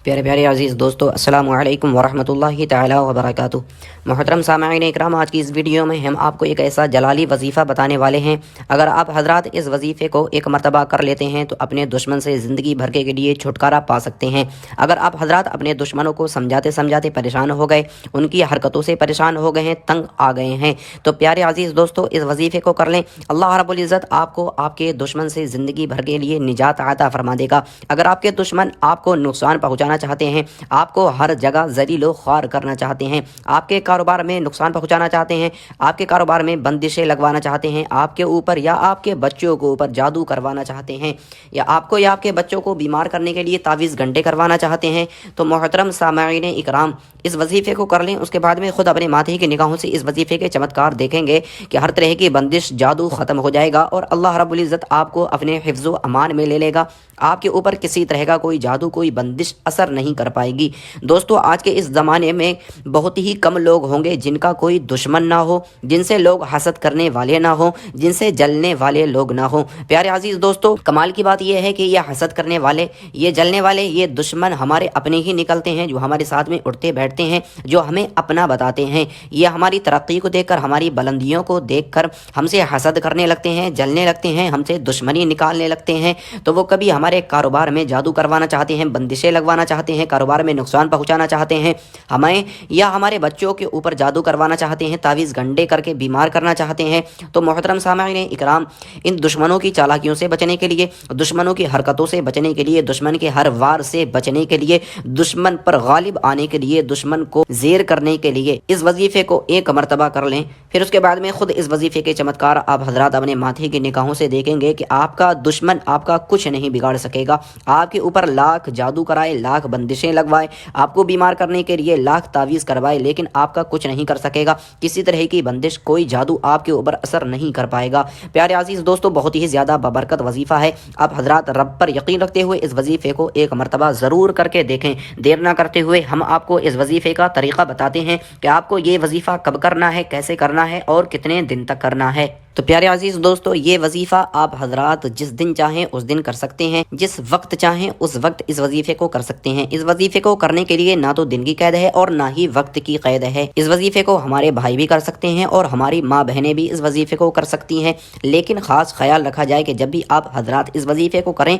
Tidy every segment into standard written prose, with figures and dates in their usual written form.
प्यारे प्यारे अजीज़ दोस्तों, अस्सलामु अलैकुम वरहमतुल्लाहि ताला वबरकातुहू। मोहतरम सामईन इकराम, आज की इस वीडियो में हम आपको एक ऐसा जलाली वजीफ़ा बताने वाले हैं। अगर आप हजरात इस वजीफ़े को एक मरतबा कर लेते हैं तो अपने दुश्मन से ज़िंदगी भर के लिए छुटकारा पा सकते हैं। अगर आप हजरात अपने दुश्मनों को समझाते समझाते परेशान हो गए, उनकी हरकतों से परेशान हो गए हैं, तंग आ गए हैं, तो प्यारे अजीज़ दोस्तों इस वजीफ़े को कर लें। अल्लाह रब्बुल इज़्ज़त आपको आपके दुश्मन से ज़िंदगी भर के लिए निजात अता फरमा देगा। अगर आपके दुश्मन आपको नुकसान पहुँचाना चाहते हैं, आपको हर जगह ज़लीलो ख्वार करना चाहते हैं, आपके कारोबार में नुकसान पहुंचाना चाहते हैं, आपके कारोबार में बंदिशें लगवाना चाहते हैं, आपके ऊपर या आपके बच्चों के ऊपर जादू करवाना चाहते हैं, या आपको या आपके बच्चों को बीमार करने के लिए तावीज़ घंटे करवाना चाहते हैं, तो मोहतरम सामईन इकराम इस वजीफ़े को कर लें। उसके बाद में ख़ुद अपने माथे की निगाहों से इस वजीफ़े के चमत्कार देखेंगे कि हर तरह की बंदिश जादू ख़त्म हो जाएगा और अल्लाह रब्बुल इज़्ज़त आपको अपने हिफ्ज़ व अमान में ले लेगा। आपके ऊपर किसी तरह का कोई जादू, कोई बंदिश असर नहीं कर पाएगी। दोस्तों आज के इस ज़माने में बहुत ही कम लोग होंगे जिनका कोई दुश्मन ना हो, जिनसे लोग हसद करने वाले ना हो, जिनसे जलने वाले लोग ना हो। प्यारे अजीज़ दोस्तों, कमाल की बात यह है कि ये हसद करने वाले, ये जलने वाले, ये दुश्मन हमारे अपने ही निकलते हैं, जो हमारे साथ में उठते बैठते हैं, जो हमें अपना बताते हैं। ये हमारी तरक्की को देखकर, हमारी बुलंदियों को देखकर हमसे हसद करने लगते हैं, जलने लगते हैं, हमसे दुश्मनी निकालने लगते हैं। तो वो कभी हमारे कारोबार में जादू करवाना चाहते हैं, बंदिशें लगवाना चाहते हैं, कारोबार में नुकसान पहुंचाना चाहते हैं हमें, या हमारे बच्चों के ऊपर जादू करवाना चाहते हैं, तावीज़ गंडे करके बीमार करना चाहते हैं। तो मोहतरम सामईन इकराम, इन दुश्मनों की चालाकियों से बचने के लिए, दुश्मनों की हरकतों से बचने के लिए, दुश्मन के हर वार से बचने के लिए, दुश्मन पर गालिब आने के लिए, दुश्मन को ज़ेर करने के लिए इस वजीफ़े को एक मरतबा कर लें। फिर उसके बाद में खुद इस वजीफ़े के चमत्कार आप हजरात अपने माथे की निगाहों से देखेंगे कि आपका दुश्मन आपका कुछ नहीं बिगाड़ सकेगा। आपके ऊपर लाख जादू कराए, लाख बंदिशें लगवाए, आपको बीमार करने के लिए लाख तावीज़ करवाए, लेकिन आपका कुछ नहीं कर सकेगा। किसी तरह की बंदिश, कोई जादू आपके ऊपर असर नहीं कर पाएगा। प्यारे अजीज़ दोस्तों, बहुत ही ज़्यादा बबरकत वजीफ़ा है। आप हजरात रब पर यकीन रखते हुए इस वजीफ़े को एक मरतबा ज़रूर करके देखें। देर ना करते हुए हम आपको इस वजीफ़े का तरीक़ा बताते हैं कि आपको ये वजीफ़ा कब करना है, कैसे करना है और कितने दिन तक करना है। तो प्यारे अजीज़ दोस्तों, ये वजीफ़ा आप हजरात जिस दिन चाहें उस दिन कर सकते हैं, जिस वक्त चाहें उस वक्त इस वजीफ़े को कर सकते हैं। इस वजीफ़े को करने के लिए ना तो दिन की कैद है और ना ही वक्त की कैद है। इस वजीफ़े को हमारे भाई भी कर सकते हैं और हमारी माँ बहनें भी इस वजीफ़े को कर सकती हैं, लेकिन ख़ास ख्याल रखा जाए कि जब भी आप हजरात इस वजीफ़े को करें,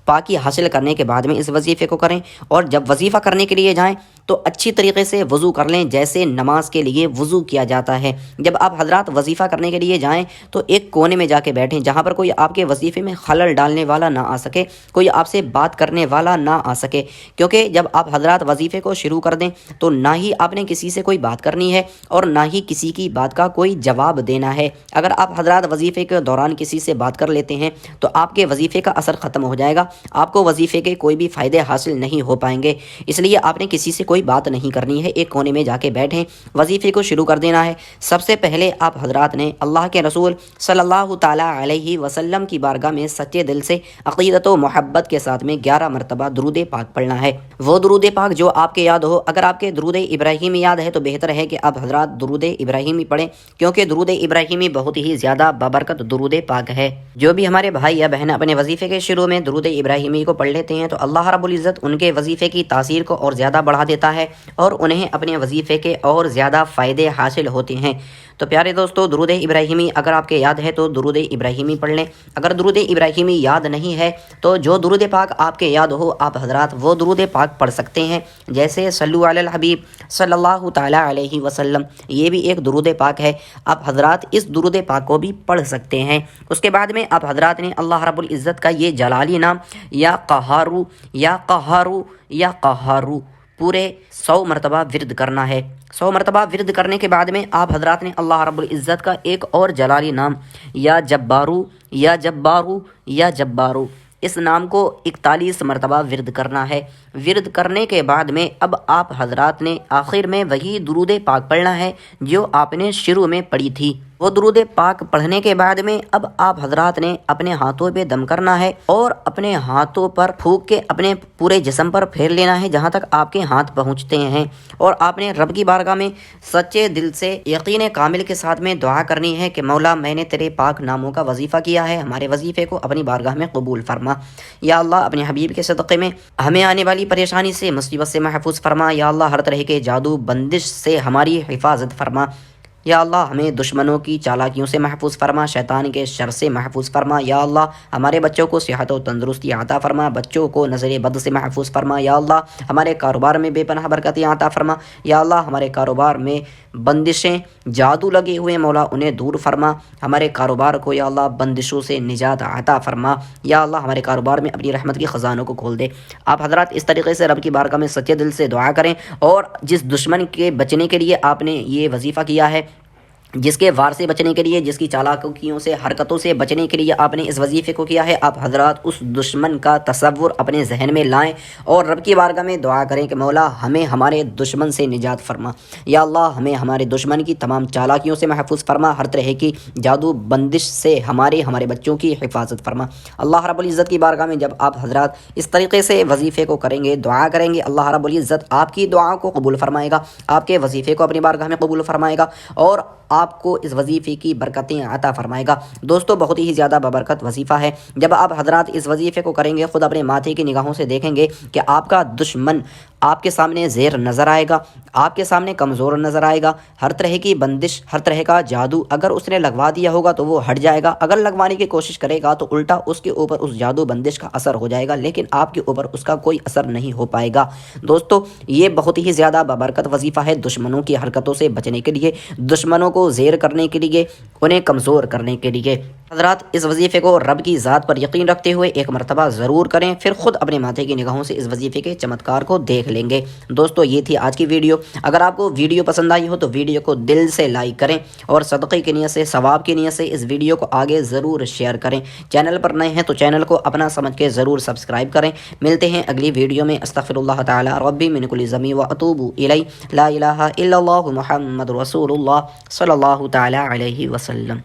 पाकी हासिल करने के बाद में इस वजीफ़े को करें, और जब वजीफ़ा करने के लिए जाएं तो अच्छी तरीके से वज़ू कर लें, जैसे नमाज के लिए वज़ू किया जाता है। जब आप हजरात वजीफ़ा करने के लिए जाएं तो एक कोने में जाके बैठें, जहां पर कोई आपके वजीफ़े में खलल डालने वाला ना आ सके, कोई आपसे बात करने वाला ना आ सके। क्योंकि जब आप हजरात वजीफ़े को शुरू कर दें तो ना ही आपने किसी से कोई बात करनी है और ना ही किसी की बात का कोई जवाब देना है। अगर आप हजरात वजीफ़े के दौरान किसी से बात कर लेते हैं तो आपके वजीफ़े का असर ख़त्म हो जाएगा, आपको वजीफ़े के कोई भी फ़ायदे हासिल नहीं हो पाएंगे। इसलिए आपने किसी से कोई बात नहीं करनी है, एक कोने में जाके बैठें, वजीफ़े को शुरू कर देना है। सबसे पहले आप हजरात ने अल्लाह के रसूल सल्लल्लाहु ताला अलैहि वसल्लम की बारगाह में सच्चे दिल से अक़ीदत व मोहब्बत के साथ में 11 मरतबा दुरूद पाक पढ़ना है। वो दुरूद पाक जो आपके याद हो। अगर आपके दुरूद इब्राहीमी याद है तो बेहतर है कि आप हजरात दुरूद इब्राहीमी पढ़ें, क्योंकि दुरूद इब्राहीमी बहुत ही ज़्यादा बाबरकत दुरूद पाक है। जो भी हमारे भाई या बहन अपने वजीफ़े के शुरू में दुरूद इब्राहीमी को पढ़ लेते हैं तो अल्लाह रब्बुल इज़्ज़त उनके वजीफ़े की तासीर को और ज़्यादा बढ़ा देता है और उन्हें अपने वजीफ़े के और ज़्यादा फ़ायदे हासिल होते हैं। तो प्यारे दोस्तों, दुरूद इब्राहीमी अगर आपके याद है तो दुरूद इब्राहीमी पढ़ लें। अगर दुरूद इब्राहीमी याद नहीं है तो जो दुरूद पाक आपके याद हो आप हजरात वो दुरूद पाक पढ़ सकते हैं, जैसे सल्लु अलल हबीब सल्लल्लाहु ताला अलैहि वसल्लम, ये भी एक दुरूद पाक है। आप हजरात इस दुरूद पाक को भी पढ़ सकते हैं। उसके बाद में आप हजरात ने अल्लाह रब्बुल इज़्ज़त का ये जलाली नाम या क़हारू या क़हारू या क़हारू पूरे 100 मरतबा विर्द करना है। 100 मरतबा विर्द करने के बाद में आप हजरात ने अल्लाह रब्बुल इज़्ज़त का एक और जलाली नाम या जब्बारू या जब्बारू या जब्बारू, इस नाम को 41 मरतबा विर्द करना है। विर्द करने के बाद में अब आप हजरात ने आखिर में वही दुरूद पाक पढ़ना है जो आपने शुरू में पढ़ी थी। वो दुरूद पाक पढ़ने के बाद में अब आप हजरात ने अपने हाथों पे दम करना है और अपने हाथों पर फूंक के अपने पूरे जिस्म पर फेर लेना है जहाँ तक आपके हाथ पहुँचते हैं, और आपने रब की बारगाह में सच्चे दिल से यकीन कामिल के साथ में दुआ करनी है कि मौला मैंने तेरे पाक नामों का वजीफ़ा किया है, हमारे वजीफ़े को अपनी बारगाह में कबूल फरमा। या अल्लाह अपने हबीब के सदक़े में हमें आने वाली परेशानी से मुसीबत से महफूज फरमा। या अल्लाह हर तरह के जादू बंदिश से हमारी हिफाजत फरमा। या अल्लाह हमें दुश्मनों की चालाकियों से महफूज फरमा, शैतान के शर से महफूज फरमा। या अल्लाह हमारे बच्चों को सेहत और तंदुरुस्ती अता फरमा, बच्चों को नज़र बद से महफूज फरमा। या अल्लाह हमारे कारोबार में बेपनाह बरकतें अता फरमा। या अल्लाह हमारे कारोबार में बंदिशें जादू लगे हुए मौला उन्हें दूर फरमा। हमारे कारोबार को या अल्लाह बंदिशों से निजात अता फरमा। या अल्लाह हमारे कारोबार में अपनी रहमत के ख़जानों को खोल दे। आप हजरात इस तरीके से रब की बारगाह में सच्चे दिल से दुआ करें और जिस दुश्मन के बचने के लिए आपने ये वजीफ़ा किया है, जिसके वार से बचने के लिए, जिसकी चालाकियों से, हरकतों से बचने के लिए आपने इस वजीफ़े को किया है, आप हजरात उस दुश्मन का तसव्वुर अपने जहन में लाएं और रब की बारगाह में दुआ करें कि मौला हमें हमारे दुश्मन से निजात फरमा। या अल्लाह हमें हमारे दुश्मन की तमाम चालाकियों से महफूज फरमा, हर तरह की जादू बंदिश से हमारे बच्चों की हिफाजत फरमा। अल्लाह रब्बुल इज़्ज़त की बारगाह में जब आप हजरात इस तरीके से वजीफ़े को करेंगे, दुआ करेंगे, अल्लाह रब्बुल इज़्ज़त आपकी दुआ को कबूल फरमाएगा, आपके वजीफ़े को अपनी बारगाह में कबूल फरमाएगा और आपको इस वजीफ़े की बरकतें अता फरमाएगा। दोस्तों बहुत ही ज़्यादा बबरकत वजीफ़ा है। जब आप हजरात इस वजीफ़े को करेंगे, ख़ुद अपने माथे की निगाहों से देखेंगे कि आपका दुश्मन आपके सामने ज़ेर नज़र आएगा, आपके सामने कमज़ोर नज़र आएगा। हर तरह की बंदिश, हर तरह का जादू अगर उसने लगवा दिया होगा तो वो हट जाएगा, अगर लगवाने की कोशिश करेगा तो उल्टा उसके ऊपर उस जादू बंदिश का असर हो जाएगा, लेकिन आपके ऊपर उसका कोई असर नहीं हो पाएगा। दोस्तों ये बहुत ही ज़्यादा बबरकत वजीफ़ा है दुश्मनों की हरकतों से बचने के लिए, दुश्मनों को ज़ेर करने के लिए, उन्हें कमज़ोर करने के लिए। हज़रात इस वजीफ़े को रब की ज़ात पर यकीन रखते हुए एक मरतबा ज़रूर करें, फिर ख़ुद अपने माथे की निगाहों से इस वजीफ़े के चमत्कार को देख लेंगे। दोस्तों ये थी आज की वीडियो। अगर आपको वीडियो पसंद आई हो तो वीडियो को दिल से लाइक करें और सदक़े की नियत से, सवाब की नियत से इस वीडियो को आगे ज़रूर शेयर करें। चैनल पर नए हैं तो चैनल को अपना समझ के ज़रूर सब्सक्राइब करें। मिलते हैं अगली वीडियो में। अस्तग़फिरुल्लाह तआला रब्बी मिन कुल्लि ज़म्बि व अतूबु इलैहि, ला इलाहा इल्लल्लाहु मुहम्मदुर रसूलुल्लाह सल्लल्लाहु तआला अलैहि वसल्लम।